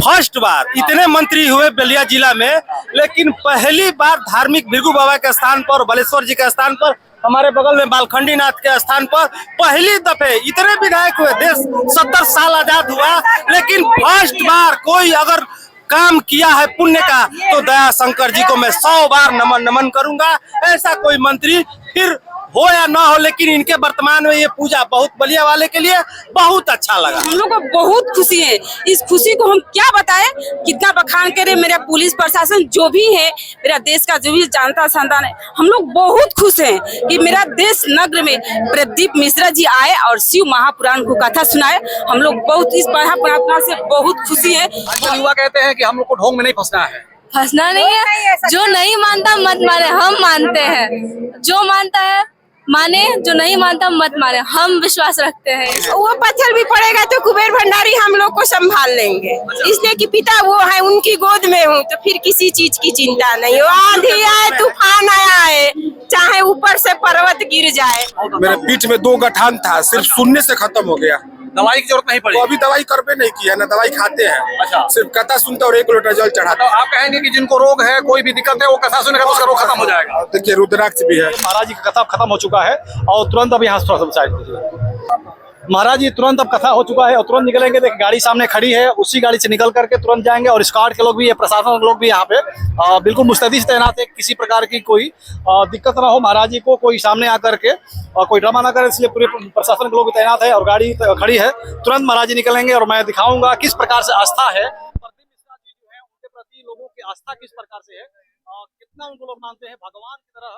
First बार इतने मंत्री हुए बलिया जिला में, लेकिन पहली बार धार्मिक भृगु बाबा के स्थान पर, बलेश्वर जी के स्थान पर, हमारे बगल में बालखंडी नाथ के स्थान पर पहली दफे इतने विधायक हुए। देश 70 साल आजाद हुआ, लेकिन फर्स्ट बार कोई अगर काम किया है पुण्य का तो दया शंकर जी को मैं 100 बार नमन करूंगा। ऐसा कोई मंत्री फिर हो या ना हो, लेकिन इनके वर्तमान में ये पूजा बहुत बलिया वाले के लिए बहुत अच्छा लगा। हम लोग को बहुत खुशी है। इस खुशी को हम क्या बताएं, कितना बखान करें। मेरा पुलिस प्रशासन जो भी है, मेरा देश का जो भी जानता संतान है, हम लोग बहुत खुश हैं कि मेरा देश नगर में प्रदीप मिश्रा जी आए और शिव महापुराण को कथा सुनाए। हम लोग बहुत इस महापुराण से बहुत खुशी है। युवा कहते हैं कि हम लोग को ढोंग में नहीं फंसना है। फंसना नहीं है, जो नहीं मानता मत माने, हम मानते हैं। जो मानता है माने, जो नहीं मानता मत माने, हम विश्वास रखते हैं। वो पत्थर भी पड़ेगा तो कुबेर भंडारी हम लोग को संभाल लेंगे, इसलिए कि पिता वो है, उनकी गोद में हूँ, तो फिर किसी चीज की चिंता नहीं। आंधी आए, तूफान आए, चाहे ऊपर से पर्वत गिर जाए। मेरे पीठ में 2 गठान था, सिर्फ सुनने से खत्म हो गया। दवाई की जरूरत नहीं पड़ी। तो अभी दवाई करबे नहीं किया ना, दवाई खाते हैं। अच्छा। सिर्फ कथा सुनते और 1 लोटा जल चढ़ाते। तो आप कहेंगे कि जिनको रोग है, कोई भी दिक्कत है, वो कथा सुनेगा तो उसका रोग खत्म हो जाएगा। देखिए रुद्राक्ष भी है। महाराज जी का कथा खत्म हो चुका है और तुरंत अब यहाँ थोड़ा सा साइड कीजिए। महाराज जी तुरंत अब कथा हो चुका है और तुरंत निकलेंगे। देखिए गाड़ी सामने खड़ी है, उसी गाड़ी से निकल करके तुरंत जाएंगे। और स्क्वाड के लोग भी, प्रशासन के लोग भी यहाँ पे बिल्कुल मुस्तैदी से तैनात है। किसी प्रकार की कोई दिक्कत ना हो, महाराज जी को कोई सामने आकर के कोई ड्रामा ना करे, इसलिए पूरे प्रशासन के लोग भी तैनात है और गाड़ी खड़ी है। तुरंत महाराज जी निकलेंगे और मैं दिखाऊंगा किस प्रकार से आस्था है प्रदीप मिश्रा जी जो है उनके प्रति लोगों की आस्था किस प्रकार से है, कितना उनको लोग मानते हैं भगवान की तरह।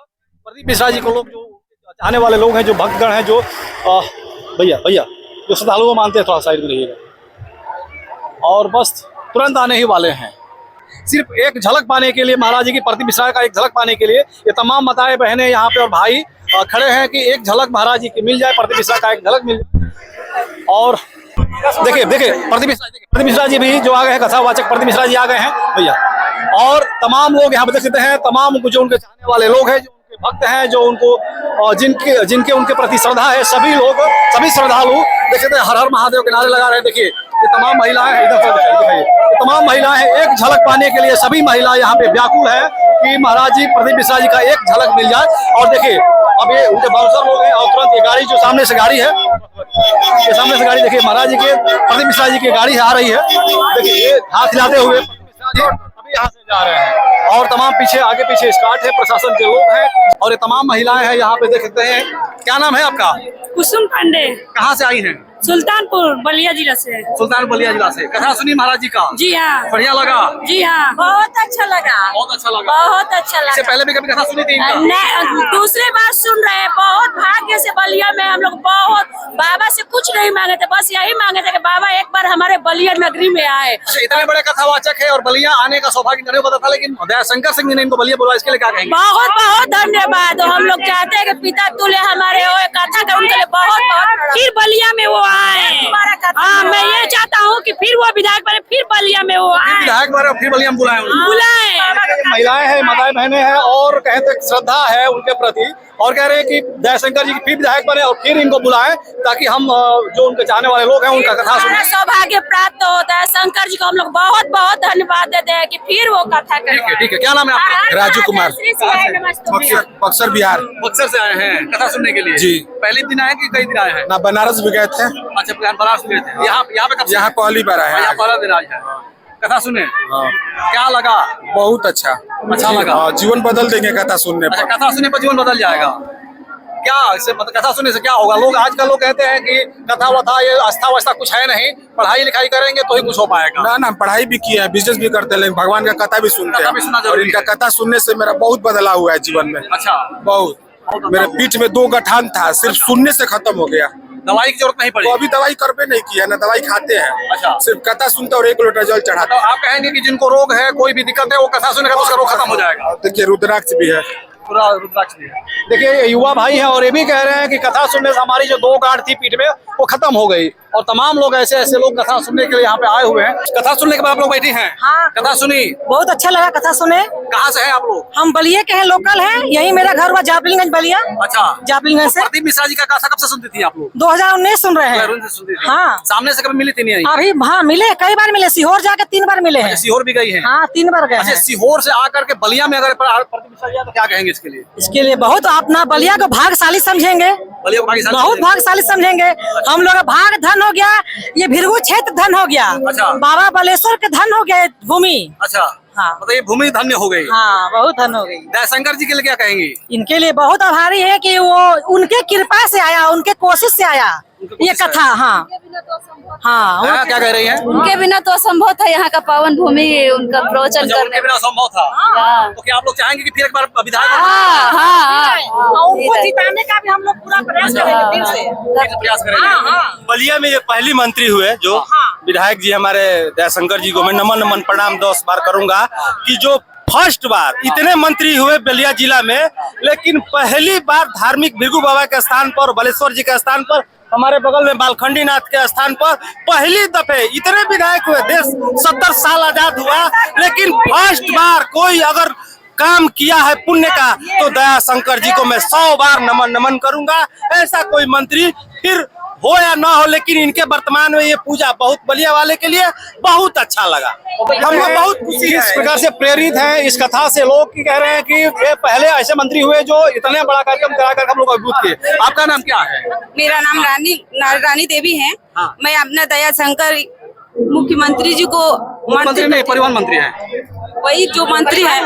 प्रदीप मिश्रा जी को लोग जो चाहने वाले लोग हैं, जो भक्तगण हैं, जो भैया जो श्रद्धालुओं मानते हैं, थोड़ा साइड में रहिएगा। और बस तुरंत आने ही वाले हैं। सिर्फ एक झलक पाने के लिए, महाराज जी की प्रदीप मिश्रा का एक झलक पाने के लिए ये तमाम माताएं बहनें यहाँ पे और भाई खड़े हैं कि एक झलक महाराज जी की मिल जाए, प्रदीप मिश्रा का एक झलक मिल जाए। और देखिए प्रदीप मिश्रा जी भी जो आ गए हैं, कथावाचक प्रदीप मिश्रा जी आ गए हैं भैया। और तमाम लोग यहाँ पे देख सकते हैं, तमाम जो उनके चाहने वाले लोग हैं, जो उनके भक्त हैं, जो उनको जिनके उनके प्रति श्रद्धा है, सभी लोग, सभी श्रद्धालु देख सकते हैं हर हर महादेव के नारे लगा रहे हैं। देखिए ये तमाम महिलाएं हैं, इधर दिखाइए, तमाम महिलाएं एक झलक पाने के लिए सभी महिलाएं यहाँ पे व्याकुल है कि महाराज जी प्रदीप मिश्रा जी का एक झलक मिल जाए। और देखिए अब ये उनके बाउंसर लोग हैं और तुरंत ये गाड़ी जो सामने से गाड़ी है, ये सामने से गाड़ी देखिए महाराज जी के प्रदीप मिश्रा जी की गाड़ी आ रही है। देखिए ये हाथ हिलाते हुए मिश्रा जी अभी यहाँ से जा रहे हैं और तमाम पीछे आगे पीछे स्काट है, प्रशासन के लोग हैं और ये तमाम महिलाएं हैं यहाँ पे देख सकते हैं। क्या नाम है आपका? कुसुम पांडे। कहाँ से आई हैं? सुल्तानपुर बलिया जिला से। सुल्तानपुर बलिया जिला से। कथा सुनी महाराज जी का? जी हाँ। बढ़िया लगा? जी हाँ, बहुत अच्छा लगा। बहुत अच्छा लगा? बहुत अच्छा लगा। इससे पहले भी कभी कथा सुनी थी इनका? दूसरे बार सुन रहे हैं। बहुत भाग्य से बलिया में हम लोग बहुत, बाबा से कुछ नहीं मांगे थे, बस यही मांगे थे कि बाबा एक बार हमारे बलिया नगरी में आए। इतने बड़े कथावाचक है और बलिया आने का सौभाग्य नहीं पता था, लेकिन दया शंकर सिंह जी ने इनको बलिया बोला, इसके लिए क्या कहेंगे? बहुत बहुत धन्यवाद। हम लोग चाहते हैं कि पिता तुल्य हमारे हो, कथा का उनके लिए बहुत बहुत, फिर बलिया में वो आए। हाँ, मैं ये चाहता हूँ कि फिर वो विधायक बने, फिर बलिया में वो आए। विधायक बने फिर बलिया में बुलाएं। महिलाएं हैं, माताएं बहनें हैं और कहते श्रद्धा है उनके प्रति और कह रहे हैं कि दयाशंकर जी फिर विधायक बने और फिर इनको बुलाएं ताकि हम जो उनके चाहने वाले लोग हैं उनका कथा सुने। सौभाग्य प्राप्त होता है। शंकर जी को हम लोग बहुत बहुत धन्यवाद देते हैं कि फिर वो कथा करें। ठीक है। क्या नाम है आपका? राजू कुमार, बक्सर बिहार। बक्सर से आए हैं कथा सुनने के लिए? जी। पहले दिन आए कि कई दिन आए हैं? ना बनारस भी गए थे। अच्छा, बनारस गए थे। यहाँ पे कब? यहाँ पहली बार आए हैं। पहला दिन आज है। कथा सुने? क्या लगा? बहुत अच्छा लगा। जीवन बदल देंगे कथा सुनने पर। अच्छा, कथा सुनने पर जीवन बदल जाएगा? क्या इससे मतलब कथा सुनने से क्या होगा? लोग आजकल लोग कहते हैं कि कथा वथा ये आस्था वास्था कुछ है नहीं, पढ़ाई लिखाई करेंगे तो ही कुछ हो पाएगा। ना पढ़ाई भी किया है, बिजनेस भी करते हैं, लेकिन भगवान का कथा भी सुनते हैं और इनका कथा सुनने से मेरा बहुत बदलाव हुआ है जीवन में। अच्छा, बहुत। मेरे पीठ में 2 गठान था, सिर्फ सुनने से खत्म हो गया। दवाई की जरूरत नहीं पड़ी? तो अभी दवाई करबे नहीं किया ना, दवाई खाते हैं। अच्छा। सिर्फ कथा सुनते और 1 लोटा जल चढ़ाते। तो आप कहेंगे कि जिनको रोग है, कोई भी दिक्कत है, वो कथा सुनेगा तो उसका रोग खत्म हो जाएगा। देखिए रुद्राक्ष भी है। पूरा रुद्राक्ष भी है। देखिए युवा भाई हैं और ये भी कह रहे हैं कि कथा सुनने से हमारी जो 2 गांठ थी पीठ में वो खत्म हो गई। और तमाम लोग ऐसे ऐसे लोग कथा सुनने के लिए यहाँ पे आए हुए हैं। कथा सुनने के बाद आप लोग बैठी हैं? हाँ। कथा सुनी? बहुत अच्छा लगा कथा सुने। कहाँ से हैं आप लोग? हम बलिया के हैं, लोकल हैं, यही मेरा घर हुआ जापलिंगंज बलिया। अच्छा, जापलिंगंज से प्रदीप मिश्रा जी का कथा कब से सुनती थी आप लोग? 2019 सुन रहे हैं। सुनती थी। हाँ। सामने से कभी मिली थी नहीं? अभी हाँ मिले, कई बार मिले, सीहोर जाके 3 बार मिले हैं। सीहोर भी गई है? हाँ 3 बार गए अच्छा, हैं। सीहोर से आकर के बलिया में अगर प्रदीप मिश्रा जी आए तो क्या कहेंगे इसके लिए? इसके लिए बहुत अपना बलिया को भाग्यशाली समझेंगे, बलिया को भाग्यशाली बहुत समझेंगे? भाग्यशाली समझेंगे। हम लोग का भाग धन हो गया, ये भिरगु क्षेत्र धन हो गया। अच्छा। बाबा बालेश्वर के धन हो गया भूमि। अच्छा, हाँ। मतलब ये भूमि धन्य हो गई। हाँ बहुत धन हो गई। दयाशंकर जी के लिए क्या कहेंगी? इनके लिए बहुत आभारी है कि वो उनके कृपा से आया, उनके कोशिश से आया ये कथा। हाँ हाँ हाँ, क्या कह रही हैं? उनके बिना तो असंभव था यहाँ का पावन भूमि उनका प्रवचन अच्छा, करने। उनके बिना संभव था। हाँ। तो क्या आप लोग चाहेंगे कि फिर एक बार विधायक हाँ हाँ और उनको जिताने का भी हम लोग पूरा प्रयास करेंगे फिर से। प्रयास करेंगे? बलिया में ये पहली मंत्री हुए जो विधायक जी हमारे दयाशंकर जी को मैं नमन नमन प्रणाम 10 बार करूंगा कि जो फर्स्ट बार इतने मंत्री हुए बलिया जिला में, लेकिन पहली बार धार्मिक भृगु बाबा के स्थान पर, बालेश्वर जी के स्थान पर, हमारे बगल में बालखंडी नाथ के स्थान पर पहली दफे इतने विधायक हुए। देश 70 साल आजाद हुआ, लेकिन फर्स्ट बार कोई अगर काम किया है पुण्य का तो दयाशंकर जी को मैं 100 बार नमन नमन करूंगा। ऐसा कोई मंत्री फिर हो या ना हो, लेकिन इनके वर्तमान में ये पूजा बहुत बलिया वाले के लिए बहुत अच्छा लगा। हम लोग बहुत खुशी इस है। प्रकार से प्रेरित हैं इस कथा से लोग की कह रहे हैं कि ये पहले ऐसे मंत्री हुए जो इतने बड़ा कार्यक्रम कराकर हम लोग अद्भुत किए। आपका नाम क्या है? मेरा नाम रानी देवी है। हाँ। मैं अपना दयाशंकर मुख्यमंत्री जी को मंत्री नहीं, परिवहन मंत्री है। वही जो मंत्री है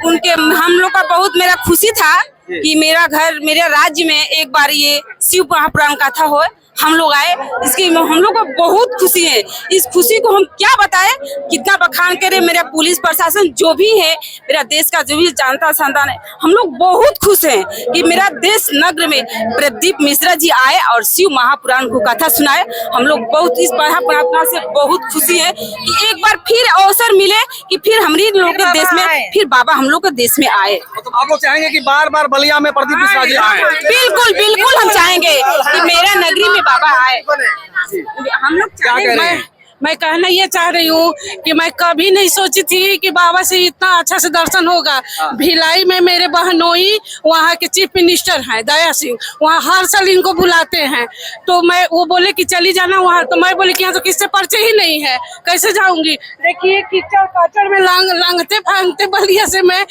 उनके हम लोग का बहुत मेरा खुशी था कि मेरा घर मेरे राज्य में एक बार ये शिव महापुराण कथा हो। हम लोग आए, इसकी हम लोग को बहुत खुशी है। इस खुशी को हम क्या बताएं, कितना बखान करें। मेरा पुलिस प्रशासन जो भी है, मेरा देश का जो भी जानता संतान है, हम लोग बहुत खुश हैं कि मेरा देश नगर में प्रदीप मिश्रा जी आए और शिव महापुराण को कथा सुनाए। हम लोग बहुत इस महापुराण से बहुत खुशी है कि एक बार फिर अवसर मिले कि फिर हमारे लोग के देश में फिर बाबा हम लोग के देश में आए। तो आप लोग चाहेंगे कि बार बार बलिया में प्रदीप मिश्रा जी आए? बिल्कुल बिल्कुल हम चाहेंगे कि मेरा नगरी में बाबा आए। हम लोग क्या कह रहे हैं? मैं कहना ये चाह रही हूँ कि मैं कभी नहीं सोची थी कि बाबा से इतना अच्छा से दर्शन होगा। भिलाई में मेरे बहनोई वहाँ के चीफ मिनिस्टर हैं दया सिंह, वहाँ हर साल इनको बुलाते हैं। तो मैं वो बोले कि चली जाना वहाँ, तो मैं बोले कि यहाँ तो किससे परिचय ही नहीं है, कैसे जाऊंगी। देखिए कीचड़ काचड़ में लांगते फांगते बलिया से मैं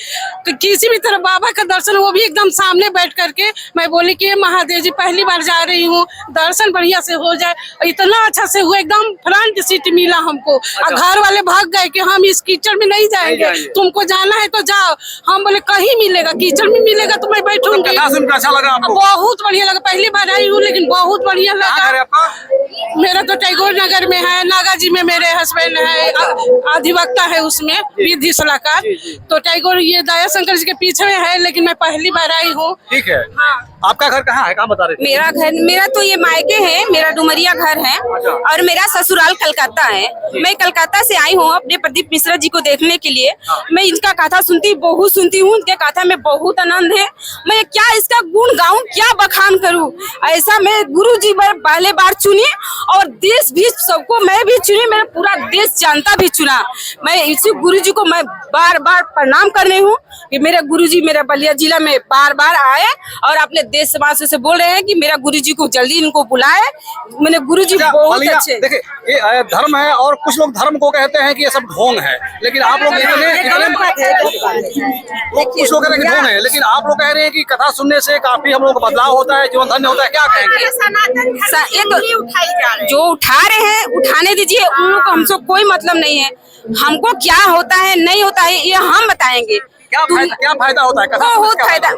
किसी भी तरह बाबा का दर्शन, वो भी एकदम सामने बैठ करके मैं बोली कि महादेव जी पहली बार जा रही हूँ, दर्शन बढ़िया से हो जाए। इतना अच्छा से हुआ, एकदम फ्रंट सीट मिला हमको। और घर वाले भाग गए कि हम इस कीचड़ में नहीं जाएंगे, तुमको जाना है तो जाओ। हम बोले कहीं मिलेगा, कीचड़ में मिलेगा तो मैं बैठूंगी। कथा सुनकर अच्छा लगा आपको? बहुत बढ़िया लगा, पहली बार आई हूँ लेकिन बहुत बढ़िया कहाँ घर है लगा। आपका? मेरा तो टैगोर नगर में है, नागा जी में मेरे हस्बैंड है, अधिवक्ता है उसमें विधि सलाहकार। तो टैगोर ये दयाशंकर जी के पीछे में है, लेकिन मैं पहली बार आई हूँ। ठीक है। हाँ। आपका घर कहाँ है, कहाँ बता रहे थे? मेरा तो ये मायके है, मेरा डुमरिया घर है और मेरा ससुराल कलकत्ता है। मैं कलकत्ता से आई हूँ अपने प्रदीप मिश्रा जी को देखने के लिए। मैं इनका कथा बहुत सुनती हूँ, इनके कथा में बहुत आनंद है। मैं क्या इसका गुण गाऊं, क्या बखान करूं। ऐसा मैं गुरु जी पहले बार चुनी और देश भी सबको मैं भी चुनी, मेरा पूरा देश जनता भी चुना। मैं इसी गुरु जी को मैं बार बार प्रणाम कर रही हूँ कि मेरे गुरु जी मेरे बलिया जिला में बार बार आए और अपने देश समाज से बोल रहे हैं कि मेरा गुरु जी को जल्दी इनको बुलाए। मैंने गुरु जी बहुत बलिया, अच्छे। देखिए ये धर्म है और कुछ लोग धर्म को कहते हैं कि ये सब ढोंग है, लेकिन आप लोग कुछ लोग कह रहे हैं कि ढोंग है, लेकिन आप लोग कह रहे हैं कि कथा सुनने से काफी हम लोग का बदलाव होता है, जीवन धन्य होता है। क्या कहेंगे? ये तो जो उठा रहे हैं उठाने दीजिए, उन लोग को हमसे कोई मतलब नहीं है। हमको क्या होता है नहीं होता है ये हम बताएंगे। क्या फायदा होता है? बहुत फायदा।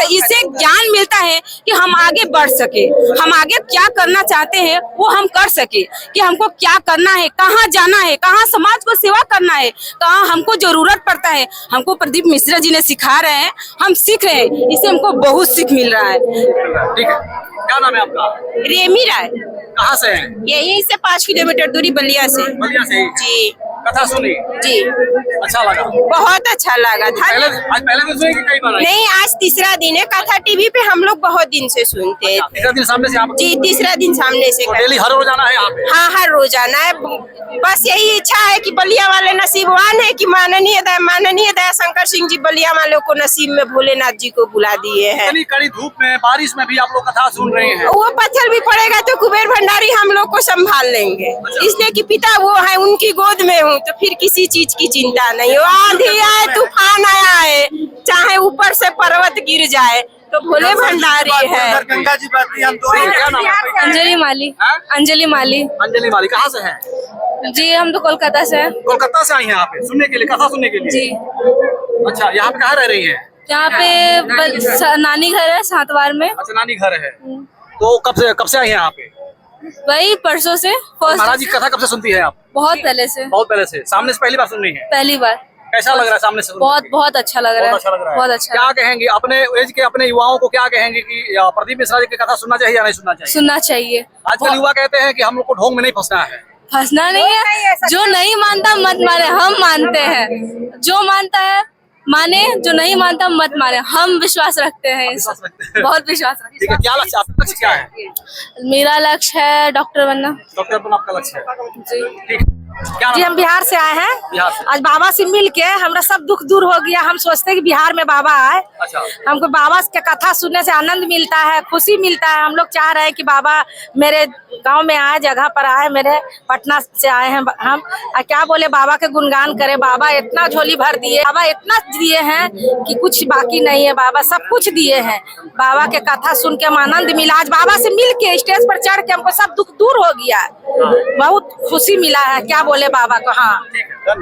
इससे ज्ञान मिलता है कि हम आगे बढ़ सके, हम आगे क्या करना चाहते हैं वो हम कर सके, कि हमको क्या करना है, कहाँ जाना है, कहाँ समाज को सेवा करना है, कहाँ हमको जरूरत पड़ता है। हमको प्रदीप मिश्रा जी ने सिखा रहे हैं, हम सीख रहे हैं, इससे हमको बहुत सीख मिल रहा है। ठीक है, क्या नाम है आपका? रेमी राय। कहाँ से है? यहीं से 5 किलोमीटर दूरी बलिया से। बलिया से ही? जी। कथा सुनी? जी अच्छा लगा? बहुत अच्छा लगा था। पहले दिन सुनी कि कई बार आई? नहीं, आज तीसरा दिन है। कथा टीवी पे हम लोग बहुत दिन से सुनते हैं। तीसरा दिन सामने से आप? जी, तीसरा दिन सामने से। तो डेली हर रोज आना है यहाँ पे? हाँ, हर रोज आना है। बस यही इच्छा है कि बलिया वाले नसीबवान है कि माननीय दया शंकर सिंह जी बलिया वालों को नसीब में भोलेनाथ जी को बुला दिए हैं। इतनी कड़ी धूप में, बारिश में भी आप लोग कथा सुन रहे हैं। वो पत्थर भी पड़ेगा तो कुबेर भंडारी हम लोग को संभाल लेंगे, इसलिए कि पिता वो है, उनकी गोद में हूँ, तो फिर किसी चीज की चिंता नहीं हो। आंधी आए, तूफान आया है, चाहे ऊपर से पर्वत गिर जाए, तो भोले भंडारी है। गंगा जी बाती हम दो क्या नाम है? अंजलि माली। हाँ? अंजलि माली। अंजलि माली कहाँ से हैं? जी हम तो कोलकाता से हैं। कोलकाता से आई हैं यहाँ पे सुनने के लिए, कथा सुनने के लिए? जी अच्छा, यहाँ पे कहाँ रह रही है? यहाँ पे नानी घर है सातवार में। अच्छा, नानी घर है। तो कब से आई हैं यहाँ पे? वही परसों से। महाराज जी कथा कब से सुनती है आप? बहुत पहले से। बहुत पहले से। सामने से पहली बार सुन रही है? पहली बार। कैसा लग रहा है सामने से? बहुत बहुत अच्छा लग रहा है। बहुत अच्छा लग रहा है। बहुत अच्छा। क्या कहेंगे अपने एज के अपने युवाओं को, क्या कहेंगे कि प्रदीप मिश्रा जी की कथा सुनना चाहिए या नहीं सुनना चाहिए? सुनना चाहिए। आजकल युवा कहते हैं कि हम लोग को ढोंग में नहीं फंसना है। फंसना नहीं है। जो नहीं मानता मत माने, हम मानते हैं। जो मानता है माने, जो नहीं मानता मत माने। हम विश्वास रखते हैं इस, बहुत विश्वास रखते हैं। ठीक है, क्या लक्ष्य आपका? लक्ष्य क्या है? मेरा लक्ष्य है डॉक्टर बनना। डॉक्टर बनना आपका लक्ष्य है? जी। ठीक। क्या जी, नाम? हम बिहार से आए हैं। बिहार से। आज बाबा से मिल के हमारा सब दुख दूर हो गया। हम सोचते हैं कि बिहार में बाबा आए, अच्छा। हमको बाबा के कथा सुनने से आनंद मिलता है, खुशी मिलता है। हम लोग चाह रहे हैं कि बाबा मेरे गांव में आए, जगह पर आए। मेरे पटना से आए हैं हम, क्या बोले, बाबा के गुणगान करें। बाबा इतना झोली भर दिए, बाबा इतना दिए हैं कि कुछ बाकी नहीं है। बाबा सब कुछ दिए हैं। बाबा के कथा सुन के हम आनंद मिला। आज बाबा से मिल के स्टेज पर चढ़ के हमको सब दुख दूर हो गया। बहुत खुशी मिला है, क्या बोले बाबा को। हाँ।